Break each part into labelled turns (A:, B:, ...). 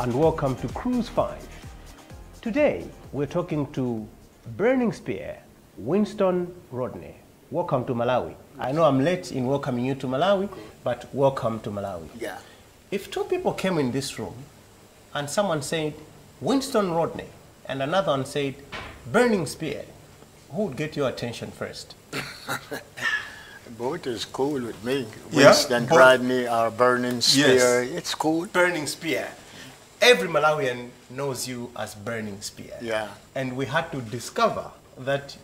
A: and welcome to Cruise 5. Today, we're talking to Burning Spear, Winston Rodney. Welcome to Malawi. I know I'm late in welcoming you to Malawi, but welcome to Malawi.
B: Yeah.
A: If two people came in this room and someone said Winston Rodney and another one said Burning Spear, who would get your attention first?
B: Both is cool with me.
A: Yeah,
B: Winston Rodney or Burning Spear,
A: yes.
B: It's cool.
A: Burning Spear. Every Malawian knows you as Burning Spear.
B: Yeah.
A: And we had to discover that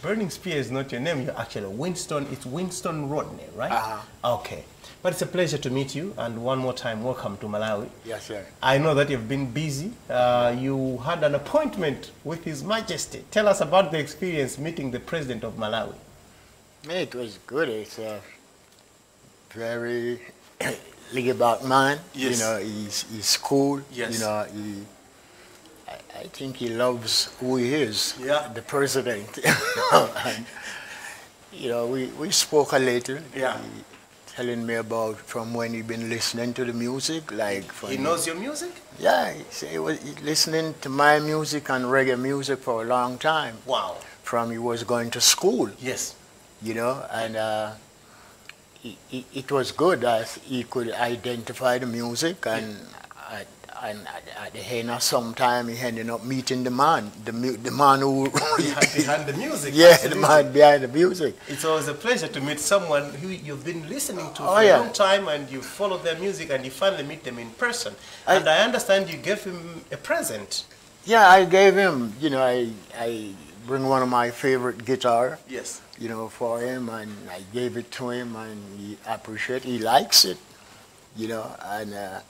A: Burning Spear is not your name. You're actually Winston. It's Winston Rodney, right? Okay. But it's a pleasure to meet you. And one more time, welcome to Malawi.
B: Yes, sir.
A: I know that you've been busy. You had an appointment with His Majesty. Tell us about the experience meeting the President of Malawi.
B: It was good. It's a very laid-back man.
A: Yes.
B: You know, he's cool.
A: Yes.
B: You know, I think he loves who he is.
A: Yeah.
B: The president. And, you know, we spoke a little.
A: Yeah.
B: He telling me about from when he been listening to the music, like from,
A: He knows your music?
B: Yeah, he was listening to my music and reggae music for a long time.
A: Wow.
B: From he was going to school.
A: Yes.
B: You know, and it was good as he could identify the music, and at the end of some time he ended up meeting the man who
A: behind the music.
B: Yeah,
A: Absolutely.
B: the man behind the music.
A: It's always a pleasure to meet someone who you've been listening to for
B: Oh,
A: a
B: yeah.
A: long time, and you follow their music and you finally meet them in person. And I understand you gave him a present.
B: Yeah, I gave him, you know, I bring one of my favorite guitar.
A: Yes.
B: You know, for him, and I gave it to him, and he appreciates it. He likes it, you know. And the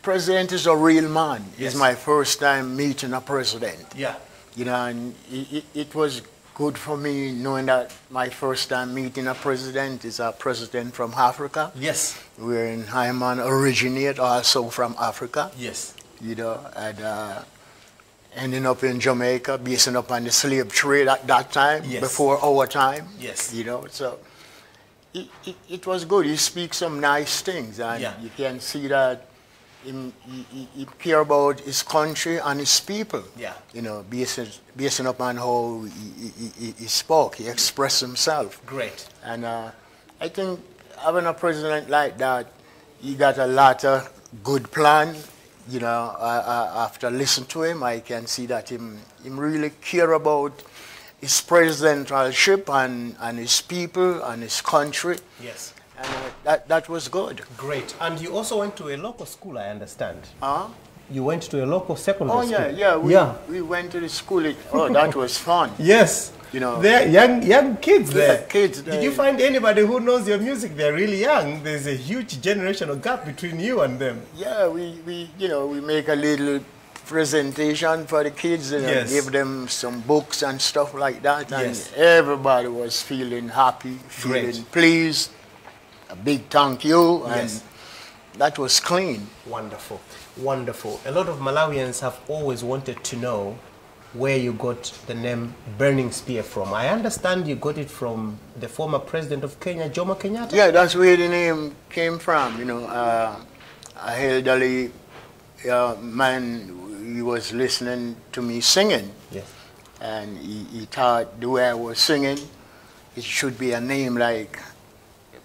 B: president is a real man.
A: Yes.
B: It's my first time meeting a president.
A: Yeah.
B: You know, and it was good for me knowing that my first time meeting a president is a president from Africa.
A: Yes.
B: I'm an originate also from Africa.
A: Yes.
B: You know, and ending up in Jamaica, basing up on the slave trade at that time,
A: Yes.
B: before our time.
A: Yes.
B: You know, so it was good. He speaks some nice things, and
A: Yeah.
B: you can see that he care about his country and his people.
A: Yeah.
B: You know, basing up on how he spoke, he expressed himself.
A: Great.
B: And I think having a president like that, he got a lot of good plan. You know, after listening to him, I can see that him really care about his presidentalship and his people and his country.
A: Yes.
B: And that was good.
A: Great. And you also went to a local school, I understand.
B: Huh?
A: You went to a local secondary school.
B: Yeah. We went to the school. Oh, that was fun.
A: Yes.
B: You know,
A: they're young kids there.
B: Yeah, kids.
A: Did you find anybody who knows your music? They're really young. There's a huge generational gap between you and them.
B: Yeah, we make a little presentation for the kids and
A: Yes.
B: give them some books and stuff like that, and
A: Yes.
B: everybody was feeling happy, feeling
A: Great.
B: pleased. A big thank you, and
A: Yes.
B: that was clean.
A: Wonderful. Wonderful. A lot of Malawians have always wanted to know where you got the name Burning Spear from. I understand you got it from the former president of Kenya, Jomo Kenyatta?
B: Yeah, that's where the name came from. You know, a elderly man, he was listening to me singing.
A: Yes.
B: And he thought the way I was singing, it should be a name like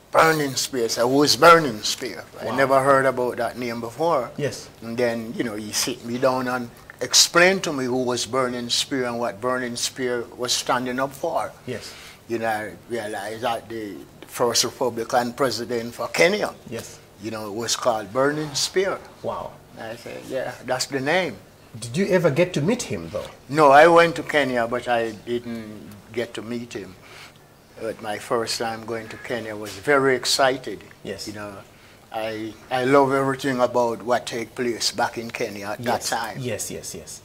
B: Burning Spear. So who is Burning Spear?
A: Wow.
B: I never heard about that name before.
A: Yes.
B: And then, you know, he sit me down and explained to me who was Burning Spear and what Burning Spear was standing up for.
A: Yes.
B: You know, I realized that the first Republican president for Kenya,
A: Yes.
B: you know, was called Burning Spear.
A: Wow.
B: I said, yeah, that's the name.
A: Did you ever get to meet him, though?
B: No, I went to Kenya, but I didn't get to meet him. But my first time going to Kenya was very excited.
A: Yes.
B: You know, I love everything about what take place back in Kenya at that time.
A: Yes, yes, yes.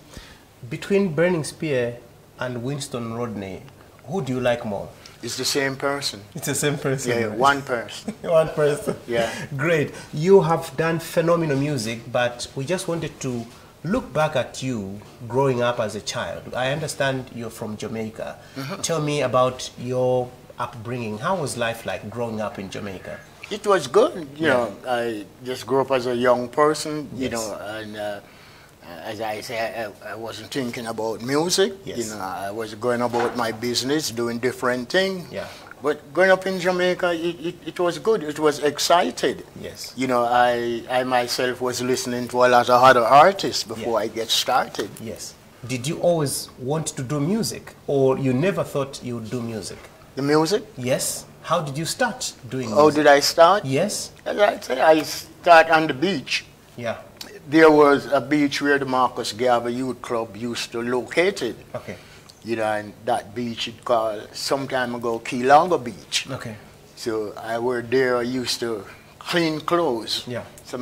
A: Between Burning Spear and Winston Rodney, who do you like more?
B: It's the same person.
A: It's the same person.
B: Yeah, one person.
A: One person.
B: Yeah.
A: Great. You have done phenomenal music, but we just wanted to look back at you growing up as a child. I understand you're from Jamaica. Tell me about your upbringing. How was life like growing up in Jamaica?
B: It was good, you know. I just grew up as a young person, you know, and as I say, I wasn't thinking about music. You know, I was going about my business, doing different things. But growing up in Jamaica, it was good. It was excited. You know, I myself was listening to a lot of other artists before I get started.
A: Did you always want to do music, or you never thought you would do music?
B: The music?
A: Yes. How did you start doing music?
B: How did I start?
A: Yes.
B: As I say, I started on the beach. There was a beach where the Marcus Garvey Youth Club used to locate it. You know, and that beach it called some time ago Keylonga Beach. So I were there, I used to clean clothes. So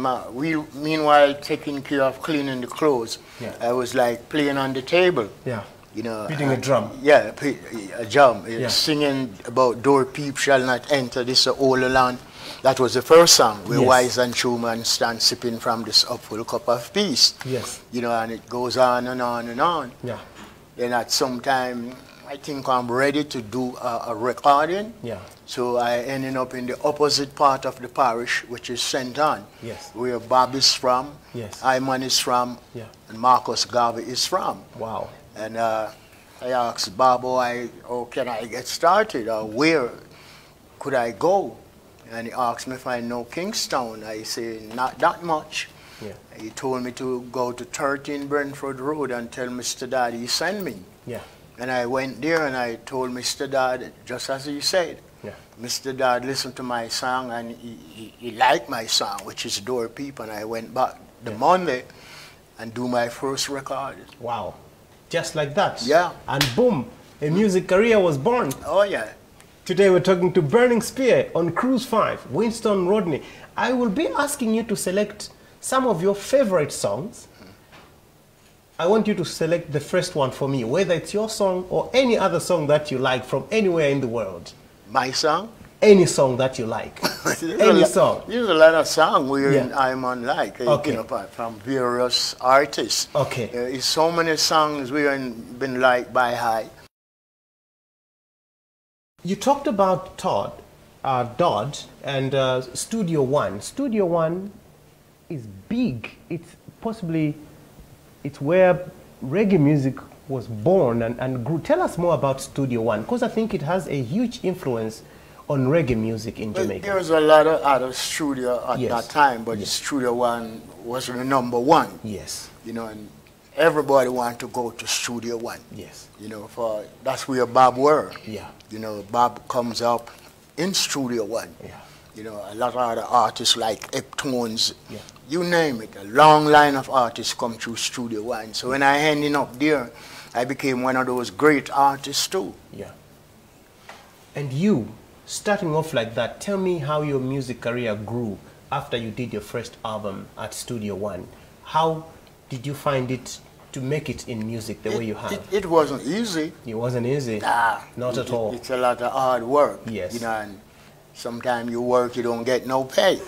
B: meanwhile taking care of cleaning the clothes, I was like playing on the table. You know,
A: beating a drum.
B: A drum. Singing about door peep shall not enter this holy land. That was the first song where Wise and Truman stand sipping from this upful cup of peace. You know, and it goes on and on and on. Then at some time, I think I'm ready to do a recording. So I ended up in the opposite part of the parish, which is St. Ann, where Bob is from, Iman is from, and Marcus Garvey is from. And I asked Bob, how can I get started, or where could I go? And he asked me if I know Kingstown. I said, not that much. He told me to go to 13 Brentford Road and tell Mr. Dad he sent me. And I went there and I told Mr. Dad, just as he said. Mr. Dad listened to my song and he liked my song, which is Door Peep, and I went back the Monday and do my first record.
A: Wow. Just like that? And boom, a music career was born. Today we're talking to Burning Spear on Cruise 5, Winston Rodney. I will be asking you to select some of your favorite songs. I want you to select the first one for me, whether it's your song or any other song that you like from anywhere in the world.
B: My song?
A: Any song that you like. Any song.
B: There's a lot of songs where I'm on like, you know, from various artists. There's so many songs we have been liked by high. You talked about Dodd and Studio One. Studio One is big. It's where reggae music was born and grew. Tell us more about Studio One, because I think it has a huge influence on reggae music in Jamaica. There was a lot of other studio at that time, but Studio One was the #1. You know, and everybody wanted to go to Studio One. You know, that's where Bob were. You know, Bob comes up in Studio One. You know, a lot of other artists like Eptones, you name it, a long line of artists come through Studio One. So when I ended up there, I became one of those great artists too. And you, starting off like that, tell me how your music career grew after you did your first album at Studio One. How did you find it to make it in music the way you have? It wasn't easy.
A: It wasn't easy? Not at all.
B: It's a lot of hard work. You know, and sometimes you work, you don't get no pay.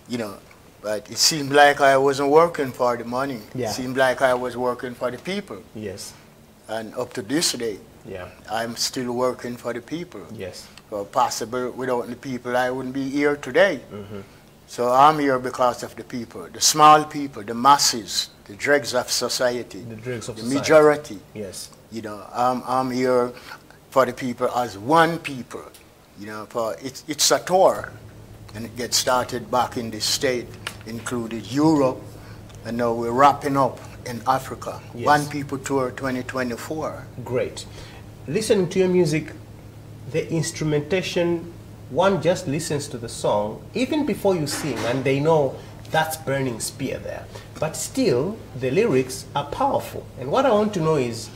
B: You know, but it seemed like I wasn't working for the money. It seemed like I was working for the people. And up to this day, I'm still working for the people. So possible without the people, I wouldn't be here today. So I'm here because of the people, the small people, the masses, the dregs of society, the majority. You know, I'm here for the people as one people. You know, it's a tour, and it gets started back in the state, included Europe, and now we're wrapping up in Africa. One People Tour 2024. Great.
A: Listening to your music, the instrumentation, one just listens to the song, even before you sing, and they know that's Burning Spear there. But still, the lyrics are powerful. And what I want to know is,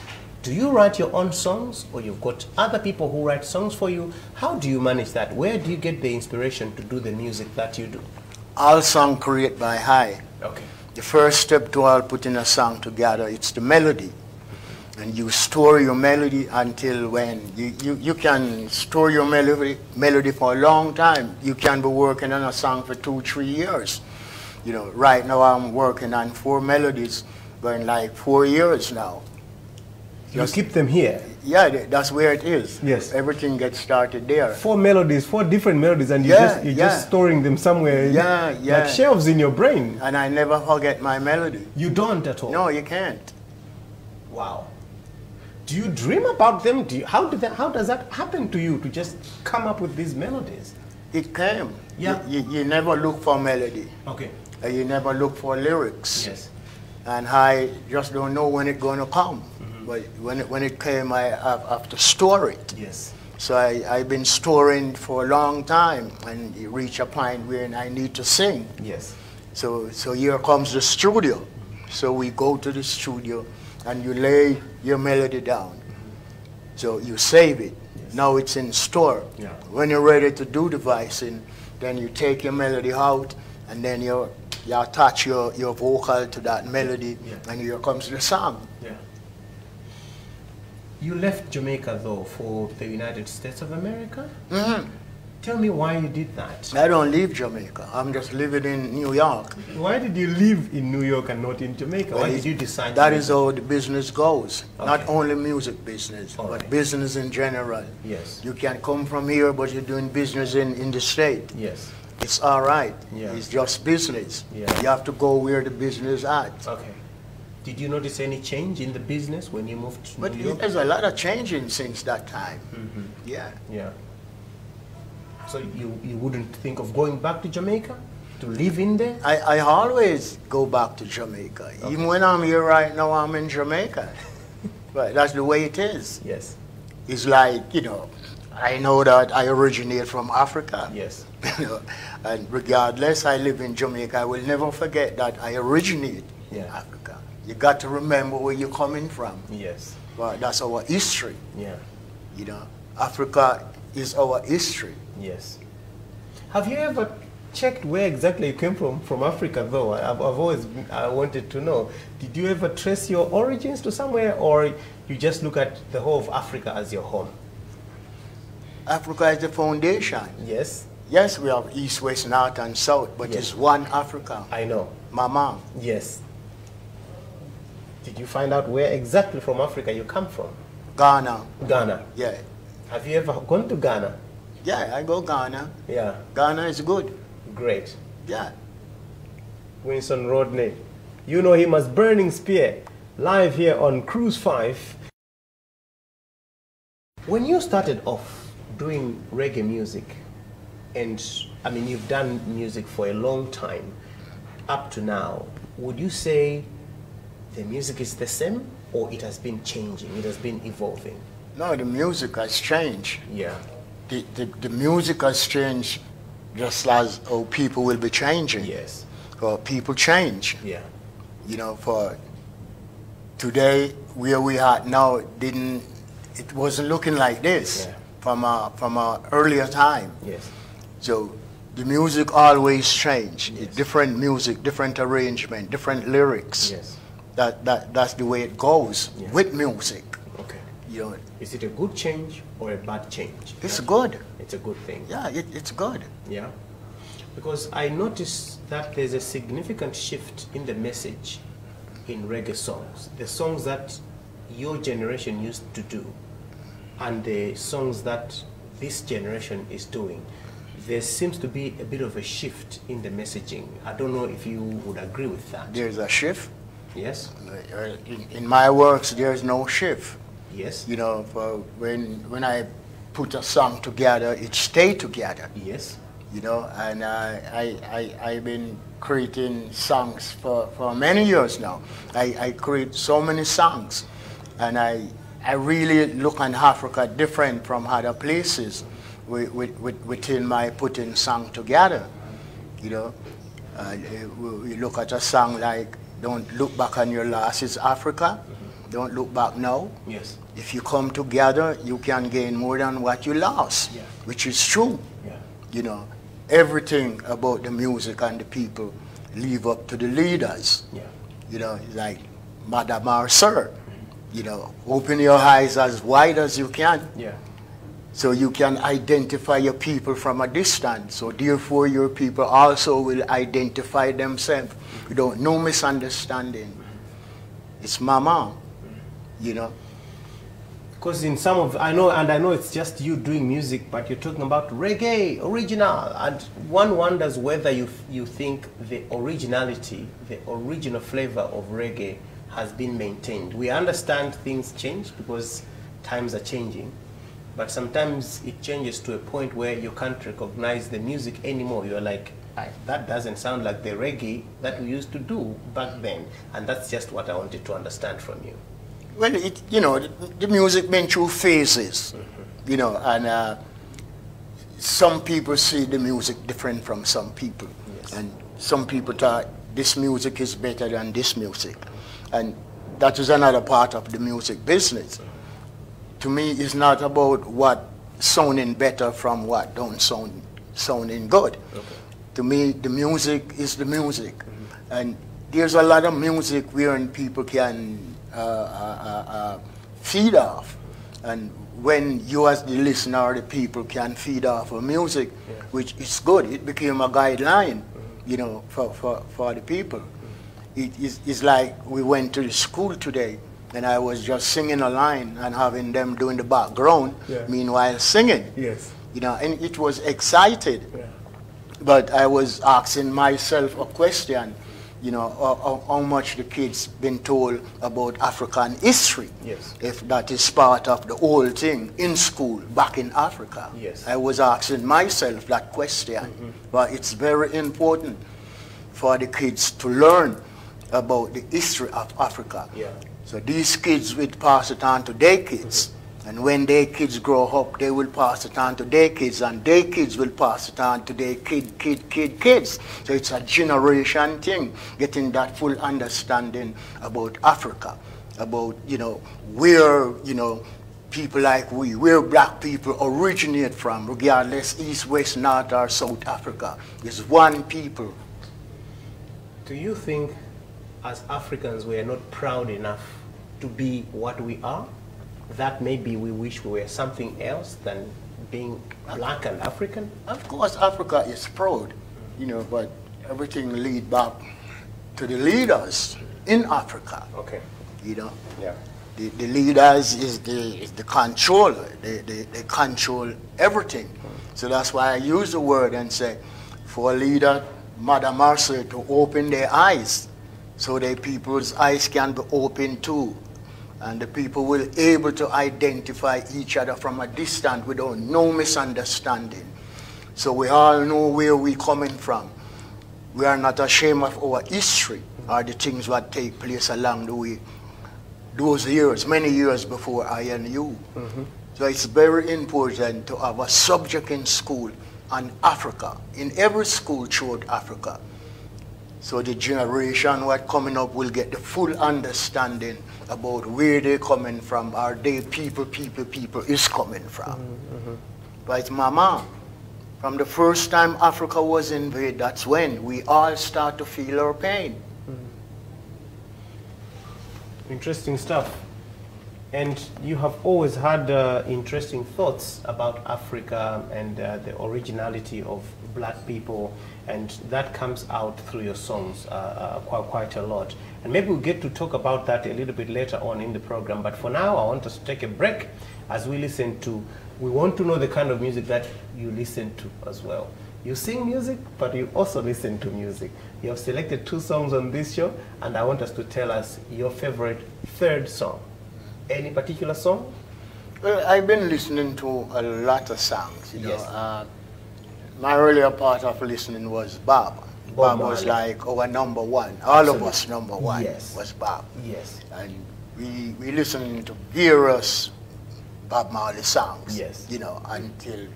A: do you write your own songs, or you've got other people who write songs for you? How do you manage that? Where do you get the inspiration to do the music that you do?
B: All songs created by High. The first step to all putting a song together, it's the melody. And you store your melody until when you can store your melody for a long time. You can be working on a song for 2-3 years. You know, right now I'm working on 4 melodies, going like 4 years now.
A: You keep them here?
B: Yeah, that's where it is.
A: Yes.
B: Everything gets started there.
A: 4 melodies, 4 different melodies, and you're just storing them somewhere.
B: Yeah,
A: like shelves in your brain.
B: And I never forget my melody.
A: You don't at all?
B: No, you can't.
A: Wow. Do you dream about them? How does that happen to you, to just come up with these melodies?
B: It came.
A: Yeah.
B: You never look for melody.
A: Okay.
B: You never look for lyrics.
A: Yes.
B: And I just don't know when it's going to come. But when it came, I have to store it.
A: Yes.
B: So I've been storing for a long time, and it reached a point where I need to sing.
A: Yes.
B: So here comes the studio. So we go to the studio, and you lay your melody down. So you save it. Yes. Now it's in store.
A: Yeah.
B: When you're ready to do the voicing, then you take your melody out, and then you attach your vocal to that melody, and here comes the song.
A: Yeah. You left Jamaica, though, for the United States of America?
B: Mm-hmm.
A: Tell me why you did that.
B: I don't leave Jamaica. I'm just living in New York.
A: Why did you live in New York and not in Jamaica?
B: Well,
A: why did you decide
B: that is how the business goes.
A: Okay.
B: Not only music business, but business in general.
A: Yes.
B: You can come from here, but you're doing business in the state.
A: Yes.
B: It's all right.
A: Yeah.
B: It's just business.
A: Yeah.
B: You have to go where the business is at.
A: Okay. Did you notice any change in the business when you moved to New York?
B: There's a lot of changing since that time.
A: Mm-hmm.
B: Yeah.
A: Yeah. So you wouldn't think of going back to Jamaica to live in there?
B: I always go back to Jamaica. Okay. Even when I'm here right now, I'm in Jamaica. But that's the way it is.
A: Yes.
B: It's like, I know that I originate from Africa.
A: Yes.
B: And regardless, I live in Jamaica. I will never forget that I originate in Africa. You got to remember where you're coming from.
A: Yes.
B: Well, that's our history.
A: Yeah.
B: Africa is our history.
A: Yes. Have you ever checked where exactly you came from Africa, though? I've always wanted to know. Did you ever trace your origins to somewhere, or you just look at the whole of Africa as your home?
B: Africa is the foundation.
A: Yes.
B: Yes, we have East, West, North, and South, but it's one Africa.
A: I know.
B: Mama.
A: Yes. Did you find out where exactly from Africa you come from?
B: Ghana.
A: Ghana?
B: Yeah.
A: Have you ever gone to Ghana?
B: Yeah, I go Ghana.
A: Yeah.
B: Ghana is good.
A: Great.
B: Yeah.
A: Winston Rodney. You know him as Burning Spear, live here on Cruise 5. When you started off doing reggae music, and I mean you've done music for a long time, up to now, would you say the music is the same, or it has been changing, it has been evolving?
B: No, the music has changed.
A: Yeah.
B: The music has changed just as how people will be changing.
A: Yes.
B: People change.
A: Yeah.
B: For today, where we are now, it wasn't looking like this from a earlier time.
A: Yes.
B: So the music always change.
A: Yes.
B: Different music, different arrangement, different lyrics.
A: Yes.
B: That's the way it goes with music.
A: Okay.
B: You know,
A: is it a good change or a bad change?
B: It's good.
A: It's a good thing.
B: Yeah, it's good.
A: Yeah. Because I noticed that there's a significant shift in the message in reggae songs. The songs that your generation used to do and the songs that this generation is doing, there seems to be a bit of a shift in the messaging. I don't know if you would agree with that.
B: There's a shift.
A: Yes.
B: In my works, there's no shift.
A: Yes.
B: For when I put a song together, it stay together.
A: Yes.
B: And I've been creating songs for many years now. I create so many songs, and I really look on Africa different from other places within my putting song together. You look at a song like "Don't Look Back on Your Loss Is Africa." Don't look back now.
A: Yes.
B: If you come together, you can gain more than what you lost, which is true. Yeah. Everything about the music and the people live up to the leaders. Yeah. Like Madam or Sir. Open your eyes as wide as you can. Yeah. So you can identify your people from a distance. So therefore your people also will identify themselves. No misunderstanding. It's Mama.
A: Because in some of, I know it's just you doing music, but you're talking about reggae, original, and one wonders whether you think the originality, the original flavor of reggae has been maintained. We understand things change because times are changing, but sometimes it changes to a point where you can't recognize the music anymore. You're like, that doesn't sound like the reggae that we used to do back then, and that's just what I wanted to understand from you.
B: Well, the music went through phases, and some people see the music different from some people.
A: Yes.
B: And some people thought this music is better than this music. And that is another part of the music business. To me, it's not about what sounding better from what don't sounding good.
A: Okay.
B: To me, the music is the music. And there's a lot of music where people can feed off, and when you as the listener, the people can feed off of music, which is good. It became a guideline, for the people. It's like we went to the school today, and I was just singing a line and having them doing the background, meanwhile singing.
A: Yes.
B: And it was excited.
A: Yeah.
B: But I was asking myself a question. How much the kids been told about African history.
A: Yes.
B: If that is part of the whole thing in school back in Africa.
A: Yes.
B: I was asking myself that question. But it's very important for the kids to learn about the history of Africa.
A: Yeah.
B: So these kids will pass it on to their kids. And when their kids grow up, they will pass it on to their kids, and their kids will pass it on to their kids. So it's a generation thing, getting that full understanding about Africa, about, where, people like where black people originate from, regardless East, West, North, or South Africa. It's one people.
A: Do you think, as Africans, we are not proud enough to be what we are? That maybe we wish we were something else than being black and African?
B: Of course, Africa is proud, but everything lead back to the leaders in Africa.
A: Okay.
B: Yeah. The leaders is the controller. They control everything. So that's why I use the word and say, for a leader, Mother Mercy, to open their eyes, so their people's eyes can be open too. And the people will be able to identify each other from a distance without no misunderstanding. So we all know where we're coming from. We are not ashamed of our history or the things that take place along the way. Those years, many years before I and you. So it's very important to have a subject in school on Africa, in every school throughout Africa. So the generation what coming up will get the full understanding about where they're coming from, or they people is coming from. But Mama, from the first time Africa was invaded, that's when we all start to feel our pain.
A: Interesting stuff. And you have always had interesting thoughts about Africa and the originality of black people, and that comes out through your songs quite a lot. And maybe we'll get to talk about that a little bit later on in the program, but for now I want us to take a break as we listen to, we want to know the kind of music that you listen to as well. You sing music, but you also listen to music. You have selected 2 songs on this show, and I want us to tell us your favorite 3rd song. Any particular song?
B: Well, I've been listening to a lot of songs,
A: Yes.
B: My earlier part of listening was Bob. Bob was like our number one. All of us number one was Bob.
A: Yes.
B: And we listened to various Bob Marley songs, until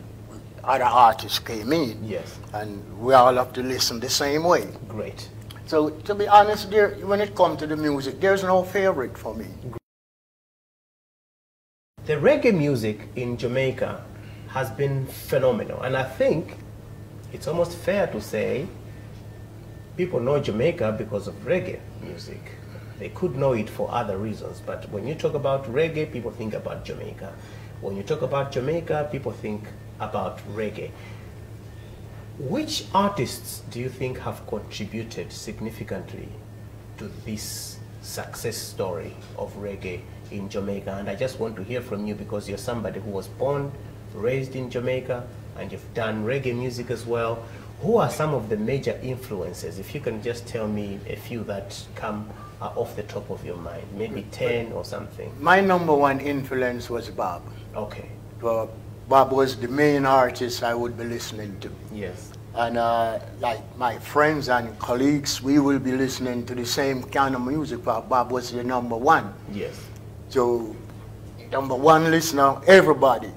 B: other artists came in.
A: Yes.
B: And we all have to listen the same way.
A: Great.
B: So to be honest, when it comes to the music, there's no favorite for me.
A: The reggae music in Jamaica has been phenomenal, and I think it's almost fair to say people know Jamaica because of reggae music. They could know it for other reasons, but when you talk about reggae, people think about Jamaica. When you talk about Jamaica, people think about reggae. Which artists do you think have contributed significantly to this success story of reggae in Jamaica, and I just want to hear from you because you're somebody who was born, raised in Jamaica, and you've done reggae music as well. Who are some of the major influences? If you can just tell me a few that come off the top of your mind, maybe 10 or something.
B: My number one influence was Bob.
A: Okay.
B: Bob was the main artist I would be listening to.
A: Yes.
B: And like my friends and colleagues, we will be listening to the same kind of music, but Bob was the number one.
A: Yes.
B: So, number one listener, everybody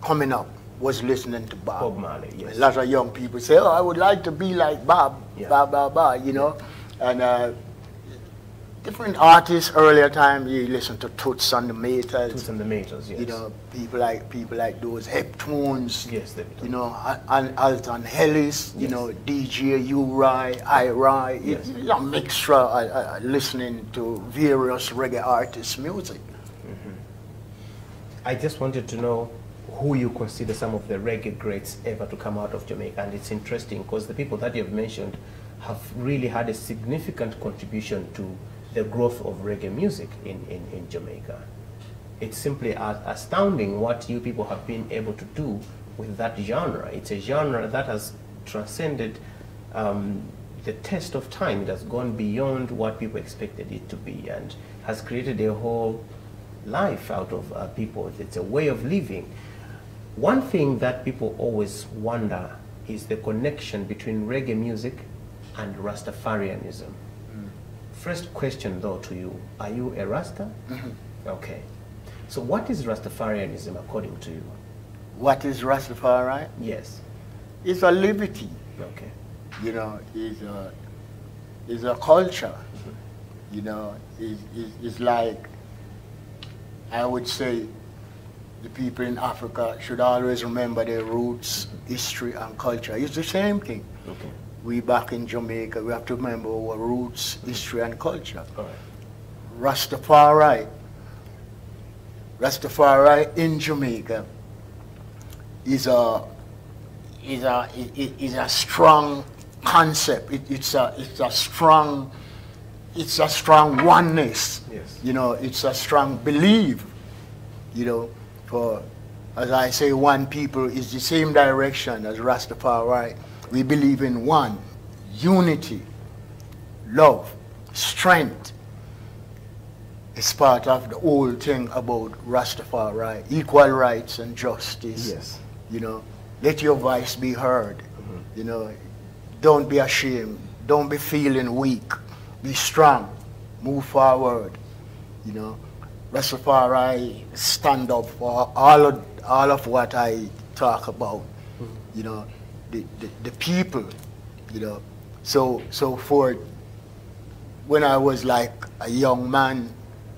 B: coming up was listening to Bob.
A: Bob Marley, yes.
B: A lot of young people say, oh, I would like to be like Bob,
A: yeah.
B: Bob, you know. And different artists earlier time, you listen to Toots and the Maytals.
A: Toots and the Maytals, yes.
B: You know, people like those Heptones.
A: Yes,
B: you know, Alton Ellis, you
A: yes.
B: know, DJ Uri, I-Rai.
A: Yes.
B: It's a mixture listening to various reggae artists' music.
A: Mm-hmm. I just wanted to know who you consider some of the reggae greats ever to come out of Jamaica. And it's interesting because the people that you've mentioned have really had a significant contribution to the growth of reggae music in Jamaica. It's simply astounding what you people have been able to do with that genre. It's a genre that has transcended the test of time. It has gone beyond what people expected it to be and has created a whole life out of people. It's a way of living. One thing that people always wonder is the connection between reggae music and Rastafarianism. First question though to you, are you a Rasta?
B: Mm-hmm.
A: Okay. So what is Rastafarianism according to you?
B: What is Rastafari?
A: Yes.
B: It's a liberty.
A: Okay.
B: You know, it's a culture. Mm-hmm. You know, it's like, I would say, the people in Africa should always remember their roots, history, and culture. It's the same thing.
A: Okay.
B: We back in Jamaica, we have to remember our roots, history, and culture.
A: All right.
B: Rastafari in Jamaica is a strong concept. It's a strong oneness.
A: Yes.
B: You know, it's a strong belief. You know, for as I say, one people is the same direction as Rastafari. We believe in one, unity, love, strength. It's part of the whole thing about Rastafari, equal rights and justice.
A: Yes.
B: You know, let your voice be heard.
A: Mm-hmm.
B: You know, don't be ashamed. Don't be feeling weak. Be strong. Move forward. You know, Rastafari stand up for all of what I talk about. Mm-hmm. You know, the people, you know. So for when I was like a young man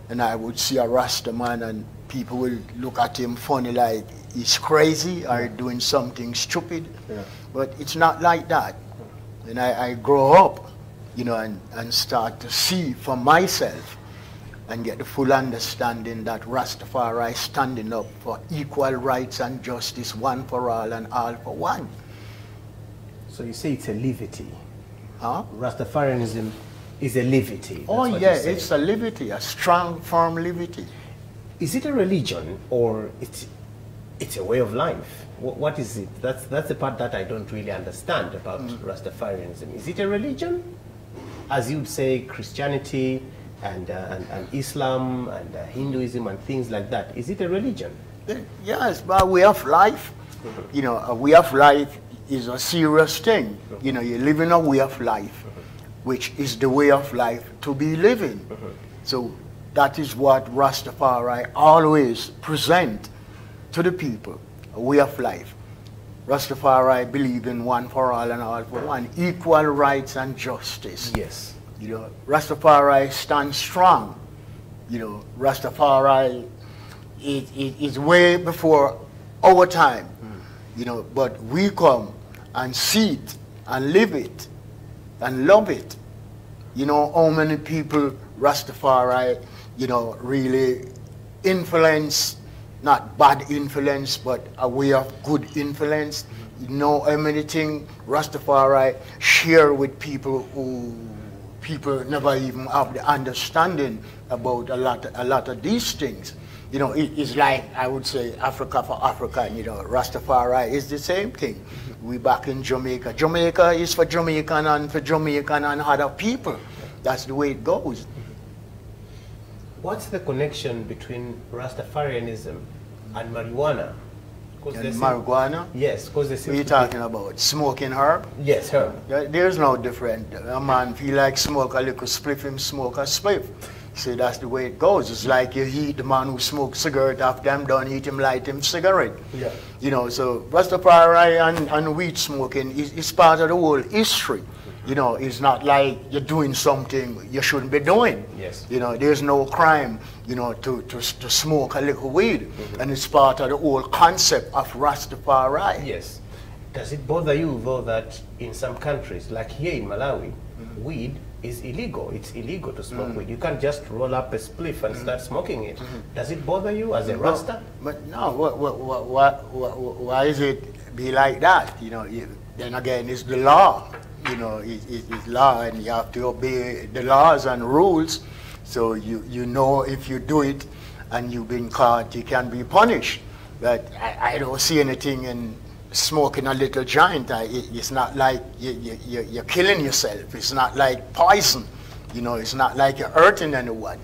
B: and I would see a Rasta man and people would look at him funny like he's crazy or doing something stupid. Yeah. But it's not like that. And I grow up, you know, and start to see for myself and get the full understanding that Rastafari is standing up for equal rights and justice, one for all and all for one.
A: So you say it's a liberty.
B: Huh?
A: Rastafarianism is a liberty. That's
B: oh yeah, it's a liberty, a strong, firm liberty.
A: Is it a religion or it's a way of life? What is it? That's the part that I don't really understand about Rastafarianism. Is it a religion? As you'd say, Christianity and Islam and Hinduism and things like that. Is it a religion?
B: Yes, but a way of life. You know, a way of life is a serious thing. You know, you're living a way of life, which is the way of life to be living. So that is what Rastafari always present to the people, a way of life. Rastafari believe in one for all and all for one, equal rights and justice.
A: Yes.
B: You know, Rastafari stands strong. You know, Rastafari is way before our time. You know, but we come and see it and live it and love it. You know, how many people Rastafari, you know, really influence, not bad influence, but a way of good influence. You know how many things Rastafari share with people who people never even have the understanding about a lot of these things. You know, it's like, I would say, Africa for Africa, you know, Rastafari is the same thing. We back in Jamaica. Jamaica is for Jamaican and for Jamaican and other people. That's the way it goes.
A: What's the connection between Rastafarianism and marijuana?
B: And marijuana?
A: Yes, because they seem
B: What are you talking about? Smoking herb?
A: Yes, herb.
B: There's no different. A man feel like smoke a little spliff, him smoke a spliff. See, that's the way it goes. It's like you heat the man who smokes cigarette after them done, eat him, light him cigarette. Yeah. You know, so Rastafari and weed smoking is part of the whole history. You know, it's not like you're doing something you shouldn't be doing.
A: Yes.
B: You know, there's no crime, you know, to smoke a little weed. And it's part of the whole concept of Rastafari.
A: Yes. Does it bother you, though, that in some countries, like here in Malawi, weed is illegal? It's illegal to smoke weed. You can't just roll up a spliff and start smoking it. Does it bother you as a Rasta?
B: But no, why is it be like that? You know, then again, it's the law. You know, it's law, and you have to obey the laws and rules. So you know, if you do it and you've been caught, you can be punished. But I don't see anything in smoking a little joint. It's not like you're killing yourself. It's not like poison. You know, it's not like you're hurting anyone.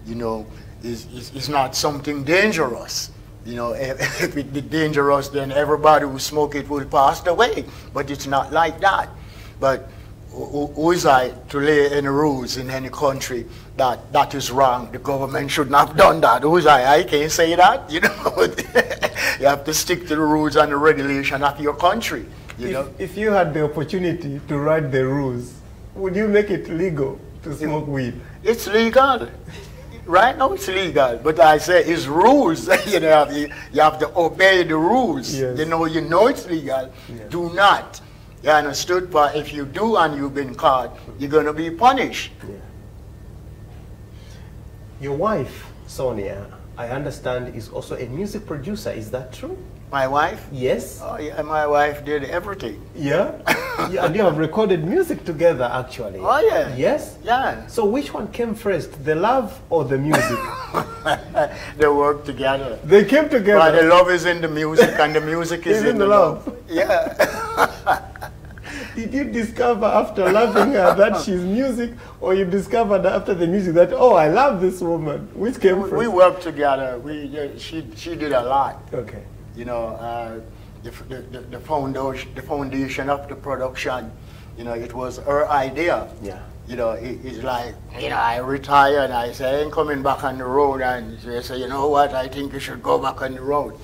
B: You know, it's not something dangerous. You know, if it be dangerous, then everybody who smoke it will pass away. But it's not like that. But who is I to lay any rules in any country that is wrong? The government shouldn't have done that. Who is I? I can't say that. You know, you have to stick to the rules and the regulation of your country. You know,
A: if you had the opportunity to write the rules, would you make it legal to smoke weed?
B: It's legal. Right now it's legal, but I say it's rules. You know, you have to obey the rules. Yes. You know it's legal. Yeah. Do not. You understood? But if you do and you've been caught, you're going to be punished. Yeah.
A: Your wife, Sonia, I understand, is also a music producer. Is that true?
B: My wife?
A: Yes.
B: Oh, yeah, my wife did everything.
A: Yeah? Yeah, and you have recorded music together, actually.
B: Oh, yeah.
A: Yes?
B: Yeah.
A: So which one came first, the love or the music?
B: They work together.
A: They came together?
B: But the love is in the music and the music is in the love. Yeah.
A: Did you discover after loving her that she's music, or you discovered after the music that, oh, I love this woman? Which came first?
B: We worked together. She did a lot.
A: Okay.
B: You know, the foundation of the production, you know, it was her idea. Yeah. You know, it's like, you know, I retire and I say, I ain't coming back on the road. And they say, you know what, I think you should go back on the road.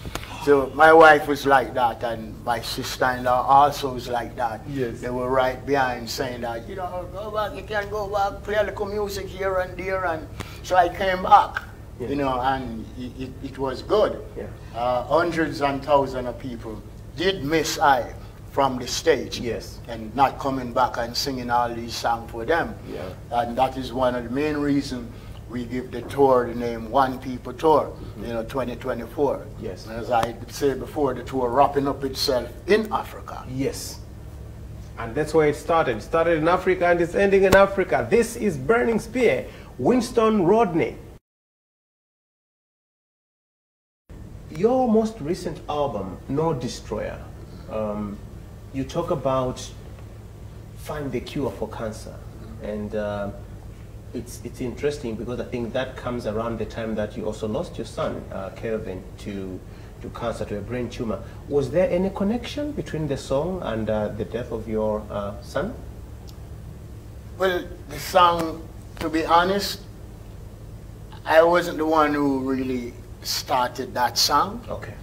B: So my wife was like that, and my sister-in-law also was like that. Yes. They were right behind saying that, you know, go back, you can go back, play a little music here and there. And so I came back. Yeah. You know, and it was good. Yeah. Hundreds and thousands of people did miss I from the stage. Yes. And not coming back and singing all these songs for them. Yeah. And that is one of the main reasons we give the tour the name One People Tour, you know, 2024. Yes. And as I said before, the tour wrapping up itself in Africa.
A: Yes. And that's where it started. It started in Africa and it's ending in Africa. This is Burning Spear, Winston Rodney. Your most recent album, No Destroyer, you talk about find the cure for cancer. And it's interesting because I think that comes around the time that you also lost your son, Kelvin, to cancer, to a brain tumor. Was there any connection between the song and the death of your son?
B: Well, the song, to be honest, I wasn't the one who really started that song. Okay.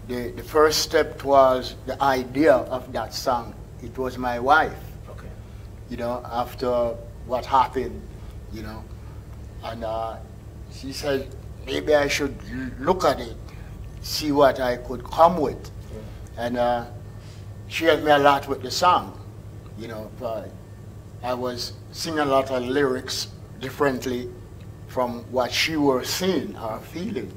B: The first step was the idea of that song. It was my wife. Okay. You know, after what happened, you know, and she said, maybe I should look at it, see what I could come with. Yeah. And she helped me a lot with the song. You know, but I was singing a lot of lyrics differently from what she was seeing or feeling.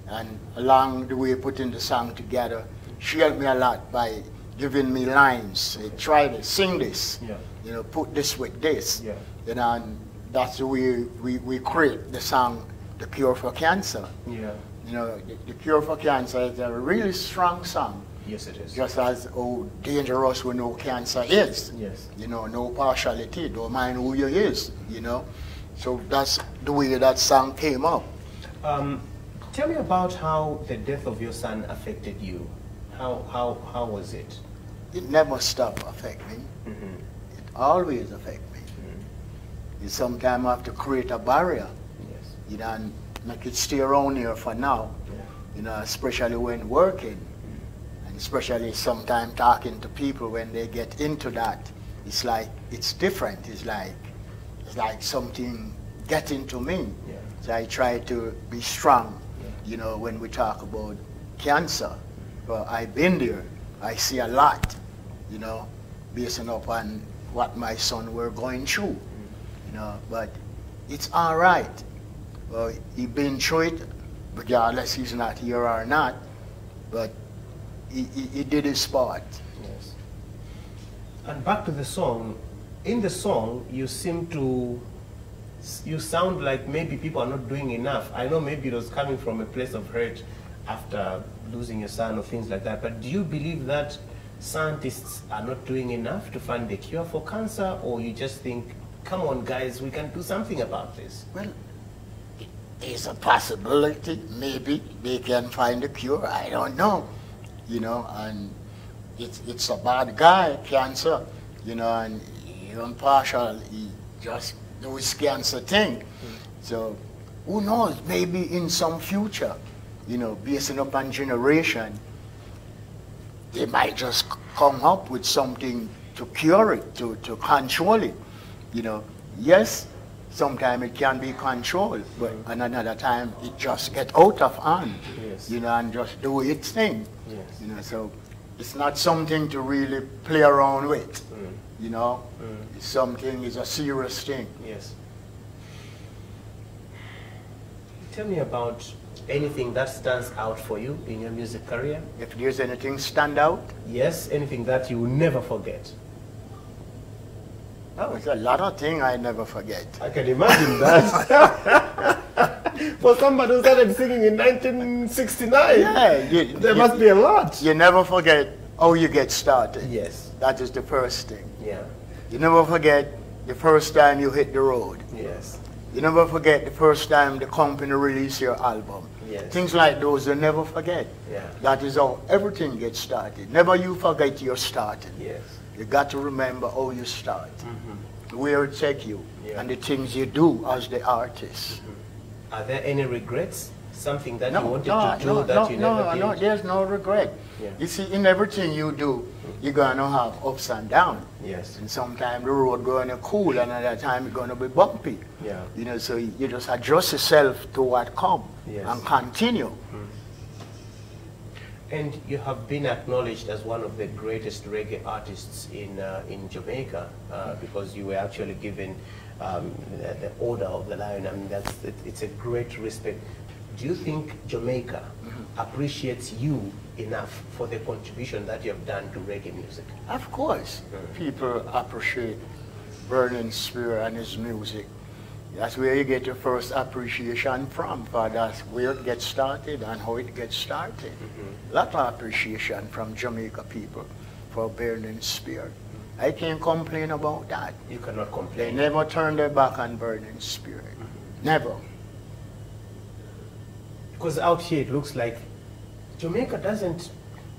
B: And along the way, putting the song together, she helped me a lot by giving me lines. Try to sing this, yeah. You know, put this with this. Yeah. You know, and that's the way we create the song, The Cure for Cancer.
A: Yeah.
B: You know, the Cure for Cancer is a really strong song.
A: Yes, it is.
B: Just as how dangerous we know cancer is.
A: Yes.
B: You know, no partiality, don't mind who you is, you know. So that's the way that song came up.
A: Tell me about how the death of your son affected you. How was it?
B: It never stopped affecting me.
A: Mm-hmm.
B: It always affects me.
A: Mm-hmm.
B: You sometimes have to create a barrier.
A: Yes.
B: You know, and make it stay around here for now.
A: Yeah.
B: You know, especially when working. And especially sometimes talking to people when they get into that. It's like, it's different. It's like something getting to me.
A: Yeah.
B: So I try to be strong,
A: Yeah.
B: you know, when we talk about cancer. Well, I've been there. I see a lot, you know, based upon what my son were going through, you know, but it's all right. Well, he been through it, regardless he's not here or not, but he did his part.
A: Yes. And back to the song. In the song, you sound like maybe people are not doing enough. I know maybe it was coming from a place of hurt after losing your son or things like that, but do you believe that scientists are not doing enough to find the cure for cancer, or you just think, come on guys, we can do something about this?
B: Well, it's a possibility. Maybe they can find a cure. I don't know, you know, and it's a bad guy, cancer, you know, and he's impartial. He just do his cancer thing. So who knows, maybe in some future, you know, based upon generation, they might just come up with something to cure it, to control it. You know, yes, sometimes it can be controlled, but another time it just get out of hand,
A: Yes.
B: you know, and just do its thing.
A: Yes.
B: You know, so it's not something to really play around with, you know. It's something, it's a serious thing.
A: Yes. Tell me about anything that stands out for you in your music career.
B: If there's anything stand out,
A: Yes, anything that you will never forget.
B: oh, it's a lot of things I never forget.
A: I can imagine that. For somebody who started singing in 1969,
B: Yeah,
A: there must be a lot.
B: You never forget how you get started.
A: Yes.
B: That is the first thing.
A: Yeah.
B: You never forget the first time you hit the road.
A: Yes.
B: You never forget the first time the company released your album.
A: Yes.
B: Things like those you never forget.
A: Yeah.
B: That is how everything gets started. Never you forget your starting.
A: Yes.
B: You got to remember how you start, where it take you,
A: Yeah.
B: and the things you do as the artist.
A: Are there any regrets? Something that you
B: No,
A: wanted
B: no,
A: to do
B: no,
A: that you never did?
B: no, there's no regret.
A: Yeah.
B: You see, in everything you do, you're going to have ups and downs.
A: Yes.
B: And sometimes the road going to cool, and another time it's going to be bumpy.
A: Yeah.
B: You know, so you just adjust yourself to what come
A: Yes.
B: and continue.
A: And you have been acknowledged as one of the greatest reggae artists in Jamaica because you were actually given the Order of the Lion. I mean, it's a great respect. Do you think Jamaica appreciates you enough for the contribution that you have done to reggae music?
B: Of course, people appreciate Burning Spear and his music. That's where you get your first appreciation from, for that's where it gets started and how it gets started. A lot of appreciation from Jamaica people for Burning Spear. I can't complain about that.
A: You cannot
B: They
A: complain.
B: never turn their back on Burning Spear. Never.
A: Because out here it looks like Jamaica doesn't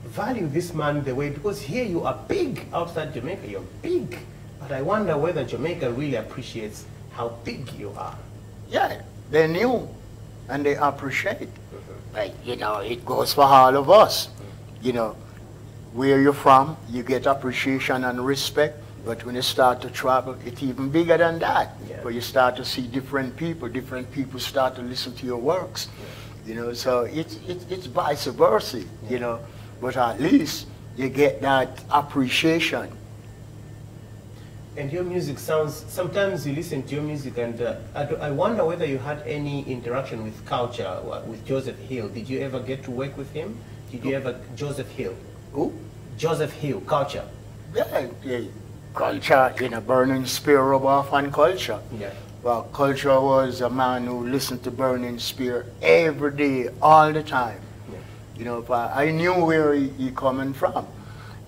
A: value this man the way, because here you are big outside Jamaica, you're big. But I wonder whether Jamaica really appreciates how big you are.
B: Yeah, they knew and they appreciate. Like, you know, it goes for all of us. You know, where you're from, you get appreciation and respect. But when you start to travel, it's even bigger than that.
A: Yeah.
B: Where you start to see different people start to listen to your works. You know, so it's vice versa, you know. But at least you get that appreciation.
A: And your music sounds, sometimes you listen to your music and I wonder whether you had any interaction with Culture, with Joseph Hill. Did you ever get to work with him? Did you ever, Joseph Hill?
B: Who?
A: Joseph Hill, Culture.
B: Yeah, yeah. culture, you know, Burning Spear rub off on culture.
A: Yeah.
B: Well, culture was a man who listened to Burning Spear every day, all the time.
A: Yeah.
B: You know, but I knew where he coming from,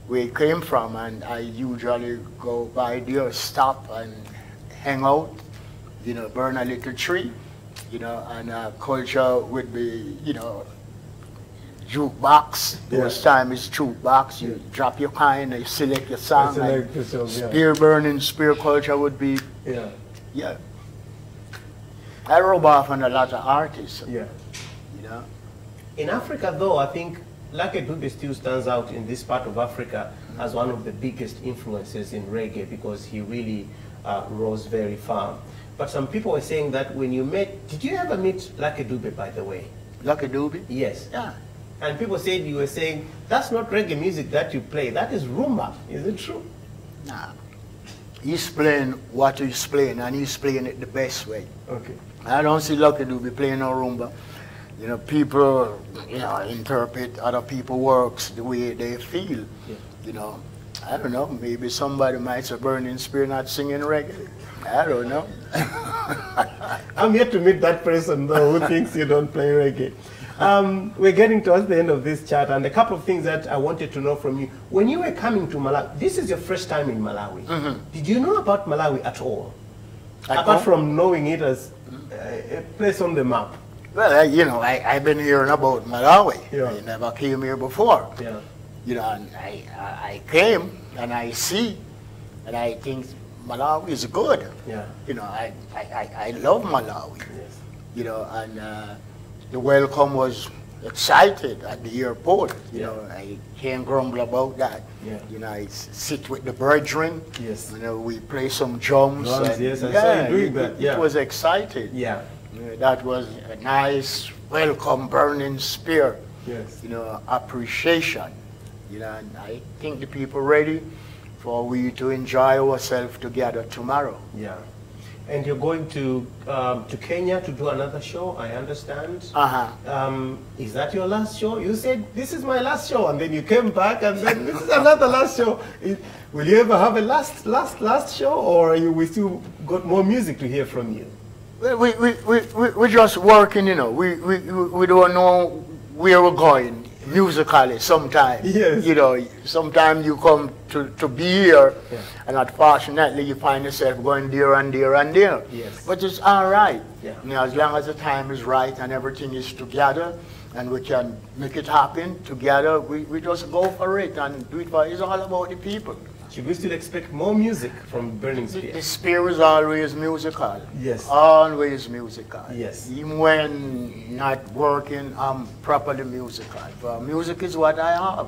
B: where he came from, and I usually go by there, stop and hang out, you know, burn a little tree, you know, and culture would be, you know, jukebox. Those time is jukebox. You drop your coin, you select your song. Spear burning, spear culture would be, yeah. I rub off on a lot of artists.
A: Yeah.
B: You know.
A: In Africa, though, I think Lucky Dube still stands out in this part of Africa as one of the biggest influences in reggae because he really rose very far. But some people were saying that when you met, did you ever meet Lucky Dube, by the way?
B: Lucky Dube?
A: Yes.
B: Yeah.
A: And people said you were saying, that's not reggae music that you play, that is rumba. Is it true?
B: Nah. He's playing what he's playing, and he's playing it the best way.
A: Okay.
B: I don't see Lucky Dube playing no rumba. You know, people, you know, interpret other people's works the way they feel. Yeah. You know, I don't know, maybe somebody might say Burning Spear not singing reggae. I don't know.
A: I'm yet to meet that person, though, who thinks you don't play reggae. We're getting towards the end of this chat, and a couple of things that I wanted to know from you. When you were coming to Malawi, this is your first time in Malawi. Did you know about Malawi at all? Apart from knowing it as a place on the map.
B: Well, you know, I've been hearing about Malawi.
A: Yeah.
B: I never came here before.
A: Yeah.
B: You know, and I came and I see, and I think Malawi is good.
A: Yeah.
B: You know, I love Malawi.
A: Yes.
B: You know, and the welcome was excited at the airport. You know, I can't grumble about that.
A: Yeah.
B: You know, I sit with the brethren.
A: Yes.
B: You know, we play some drums. And,
A: yes, I saw you doing that. Yeah.
B: It was exciting.
A: Yeah.
B: That was a nice welcome, Burning Spear.
A: Yes.
B: You know, appreciation. You know, and I think the people ready for we to enjoy ourselves together tomorrow.
A: Yeah. And you're going to Kenya to do another show, I understand. Is that your last show? You said, this is my last show, and then you came back, and then this is another last show. Will you ever have a last show, or we still got more music to hear from you?
B: Well, we're just working, you know. We don't know where we're going musically sometimes.
A: Yes.
B: You know, sometimes you come to be here, and unfortunately you find yourself going there and there and there.
A: Yes.
B: But it's all right.
A: Yeah.
B: You know, as long as the time is right and everything is together, and we can make it happen together, we just go for it and do it for it. It's all about the people.
A: Should we still expect more music from Burning Spear?
B: The Spear is always musical.
A: Yes.
B: Always musical.
A: Yes.
B: Even when not working, I'm properly musical. But music is what I have.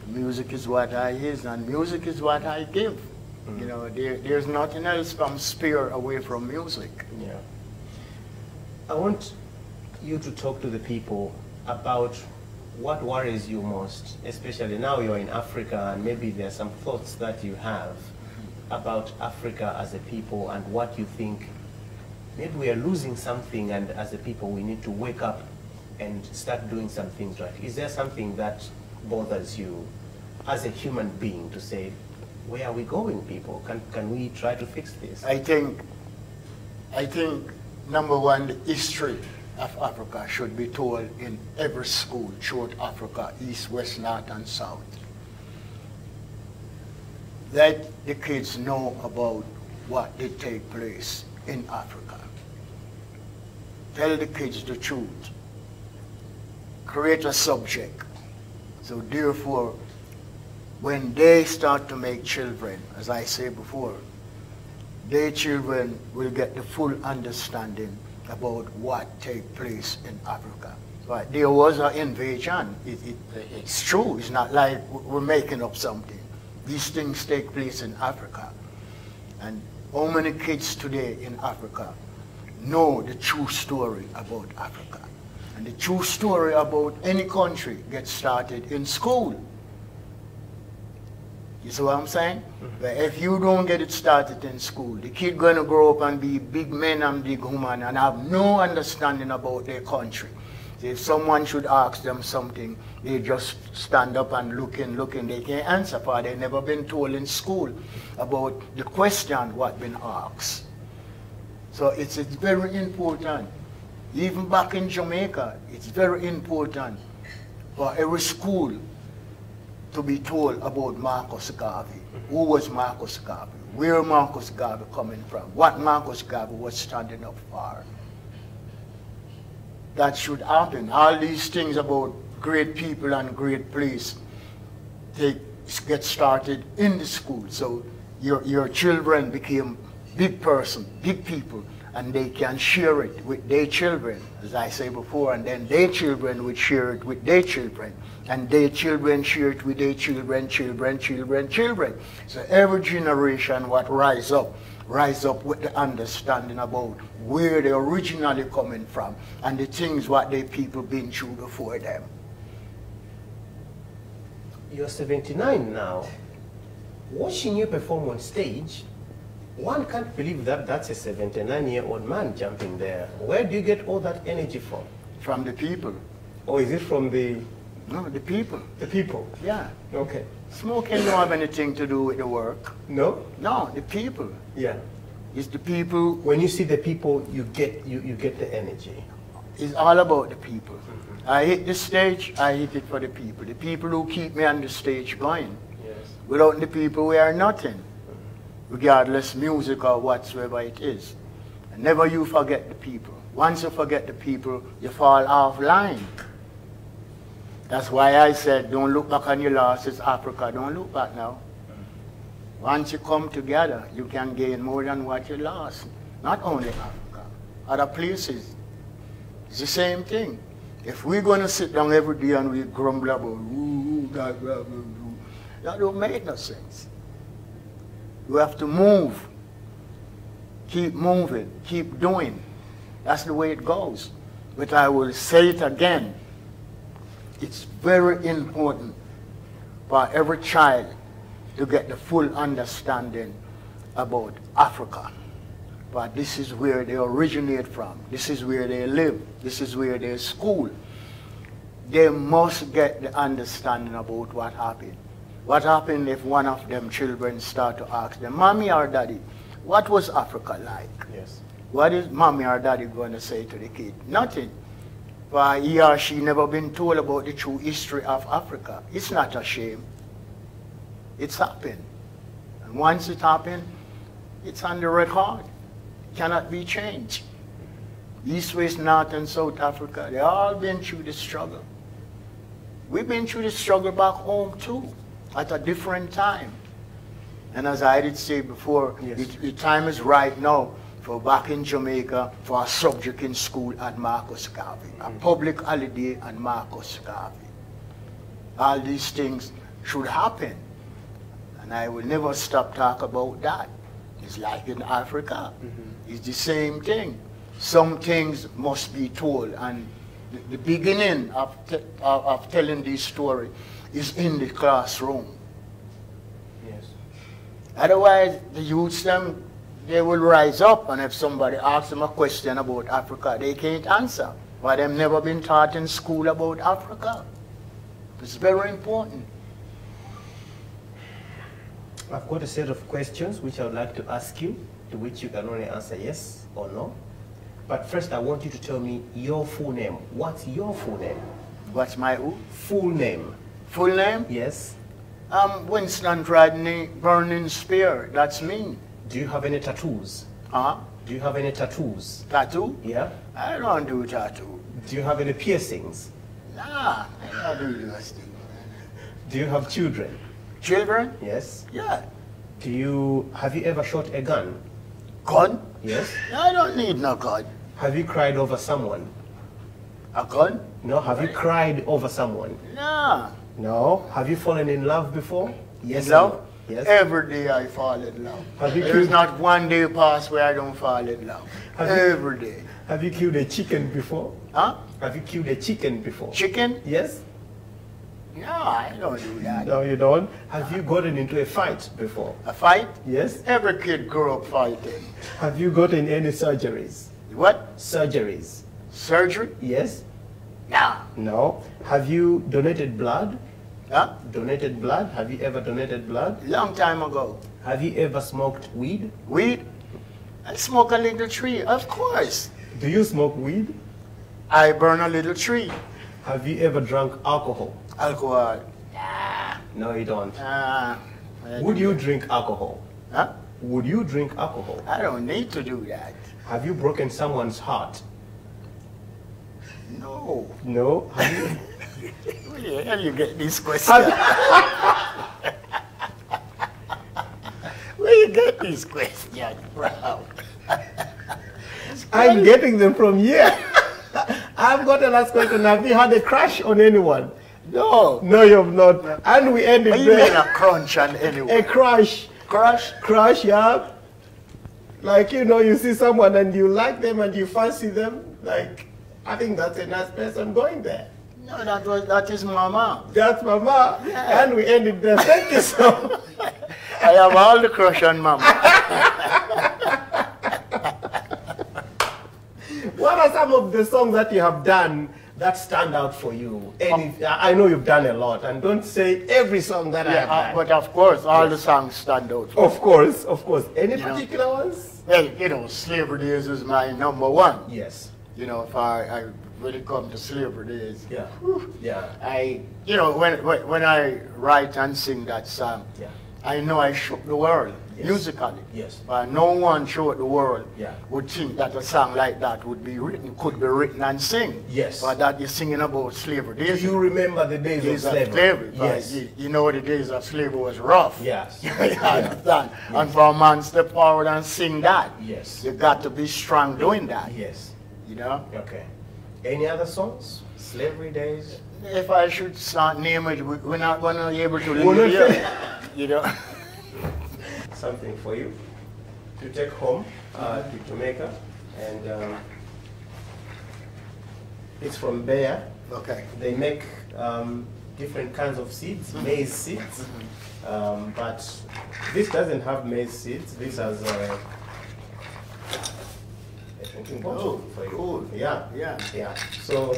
B: Music is what I is, and music is what I give. You know, there's nothing else from Spear away from music.
A: Yeah. I want you to talk to the people about what worries you most, especially now you're in Africa, and maybe there are some thoughts that you have about Africa as a people and what you think maybe we are losing something, and as a people we need to wake up and start doing some things right. Is there something that bothers you as a human being to say, where are we going, people? Can we try to fix this?
B: I think number one, the history of Africa should be told in every school throughout Africa, east, west, north, and south. Let the kids know about what did take place in Africa. Tell the kids the truth. Create a subject. So therefore, when they start to make children, as I said before, their children will get the full understanding about what take place in Africa. Right. There was an invasion. It's true. It's not like we're making up something. These things take place in Africa. And how many kids today in Africa know the true story about Africa? And the true story about any country gets started in school. You see what I'm saying? But if you don't get it started in school, the kid going to grow up and be big men and big women and have no understanding about their country. If someone should ask them something, they just stand up and looking. They can't answer for it. They've never been told in school about the question what been asked. So it's very important. Even back in Jamaica, it's very important for every school to be told about Marcus Garvey. Who was Marcus Garvey? Where Marcus Garvey coming from? What Marcus Garvey was standing up for? That should happen. All these things about great people and great place, they get started in the school. So your children became big person, big people, and they can share it with their children, as I say before, and then their children would share it with their children, and their children share it with their children. So every generation what rise up with the understanding about where they originally coming from and the things what the people been through before them.
A: You're 79 now. Watching you perform on stage, one can't believe that that's a 79-year-old man jumping there. Where do you get all that energy from?
B: From the people.
A: Or is it from the...
B: No, the people.
A: The people?
B: Yeah.
A: Okay.
B: Smoking don't have anything to do with the work.
A: No?
B: No, the people.
A: Yeah.
B: It's the people.
A: When you see the people, you get the energy.
B: It's all about the people. I hit the stage, I hit it for the people. The people who keep me on the stage going.
A: Yes.
B: Without the people, we are nothing. Regardless music or whatsoever it is. And never you forget the people. Once you forget the people, you fall off line. That's why I said, don't look back on your losses, Africa. Don't look back now. Once you come together, you can gain more than what you lost. Not only Africa, other places. It's the same thing. If we're going to sit down every day and we grumble about, ooh, that don't make no sense. You have to move. Keep moving. Keep doing. That's the way it goes. But I will say it again. It's very important for every child to get the full understanding about Africa. But this is where they originate from. This is where they live. This is where they school. They must get the understanding about what happened. What happened if one of them children start to ask them, Mommy or Daddy, what was Africa like?
A: Yes.
B: What is Mommy or Daddy going to say to the kid? Nothing. Why he or she never been told about the true history of Africa. It's not a shame. It's happened. And once it happened, it's on the record. It cannot be changed. East, West, North, and South Africa, they all been through the struggle. We've been through the struggle back home too, at a different time. And as I did say before, yes, the time is right now for back in Jamaica for a subject in school at Marcus Garvey, a public holiday at Marcus Garvey. All these things should happen. And I will never stop talking about that. It's like in Africa. It's the same thing. Some things must be told. And the beginning of telling this story is in the classroom.
A: Yes.
B: Otherwise, the youths, they will rise up, and if somebody asks them a question about Africa, they can't answer. But they've never been taught in school about Africa. It's very important.
A: I've got a set of questions which I would like to ask you, to which you can only answer yes or no. But first, I want you to tell me your full name. What's your full name?
B: What's my who?
A: Full name.
B: Full name?
A: Yes.
B: I'm Winston Rodney Burning Spear. That's me.
A: Do you have any tattoos?
B: Huh?
A: Do you have any tattoos?
B: Tattoo?
A: Yeah.
B: I don't do tattoo.
A: Do you have any piercings?
B: Nah, I don't do those things.
A: Do you have children?
B: Children?
A: Yes.
B: Yeah.
A: Have you ever shot a gun?
B: Gun?
A: Yes.
B: I don't need no gun.
A: Have you cried over someone?
B: A gun?
A: No. Have you cried over someone?
B: Nah.
A: No. Have you fallen in love before? Yes.
B: In love?
A: Yes.
B: Every day I fall in love.
A: There's
B: not one day pass where I don't fall in love. Every day.
A: Have you killed a chicken before?
B: Huh?
A: Have you killed a chicken before?
B: Chicken?
A: Yes.
B: No, I don't do that.
A: No, you don't? Have you gotten into a fight before?
B: A fight?
A: Yes.
B: Every kid grew up fighting.
A: Have you gotten any surgeries?
B: What?
A: Surgeries.
B: Surgery?
A: Yes.
B: No.
A: No. Have you donated blood?
B: Huh?
A: Donated blood? Have you ever donated blood?
B: Long time ago.
A: Have you ever smoked weed?
B: Weed? I smoke a little tree, of course.
A: Do you smoke weed?
B: I burn a little tree.
A: Have you ever drunk alcohol?
B: Alcohol?
A: No, you don't.
B: I
A: Would you drink alcohol?
B: Huh?
A: Would you drink alcohol?
B: I don't need to do that.
A: Have you broken someone's heart?
B: No.
A: No. Have you?
B: Where the hell you get these questions? Where you get these questions from?
A: I'm getting them from here. I've got a last question. Have you had a crush on anyone?
B: No.
A: No, you have not. And we ended
B: What do you mean
A: there.
B: a crunch on anyone?
A: A crush.
B: Crush?
A: Crush, yeah. Like, you know, you see someone and you like them and you fancy them. Like, I think that's a nice person going there.
B: No, that is Mama.
A: That's Mama.
B: Yeah.
A: And we ended there. Thank you so much.
B: I have all the crush on Mama.
A: What are some of the songs that you have done that stand out for you? I know you've done a lot, and don't say every song that I have done.
B: But of course, all the songs stand out.
A: Of course, of course. Any
B: You know.
A: particular ones?
B: Well, you know, Slavery Days is my number one.
A: Yes.
B: You know, if I when it comes to Slavery Days,
A: Yeah. Yeah.
B: you know, when I write and sing that song,
A: Yeah.
B: I know I shook the world
A: Yes.
B: musically.
A: Yes.
B: But no one throughout the world
A: Yeah.
B: would think that a song like that would be written, could be written and sing.
A: Yes.
B: But that you're singing about slavery.
A: Do you remember the days of slavery?
B: But
A: Yes.
B: you know the days of slavery was rough.
A: Yes.
B: You understand? And for a man to step forward and sing that,
A: Yes.
B: you got to be strong doing that.
A: Yes.
B: You know?
A: Okay. Any other songs? Slavery days?
B: If I should start naming it, we're not going to be able to
A: We're
B: live
A: not-
B: here. You know?
A: Something for you to take home to Jamaica, and it's from Bayer.
B: Okay.
A: They make different kinds of seeds, maize seeds, but this doesn't have maize seeds. This has a drinking bottle for you.
B: Cool.
A: Yeah,
B: Yeah.
A: yeah. So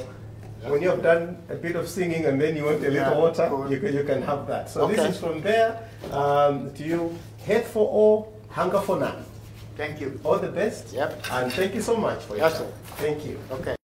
A: when you have done a bit of singing and then you want a little
B: Yeah,
A: water,
B: cool.
A: you can have that. So
B: Okay.
A: this is from there to you. Health for all, hunger for none.
B: Thank you.
A: All the best.
B: Yep.
A: And thank you so much for your
B: Yes,
A: time.
B: sir.
A: Thank you.
B: Okay.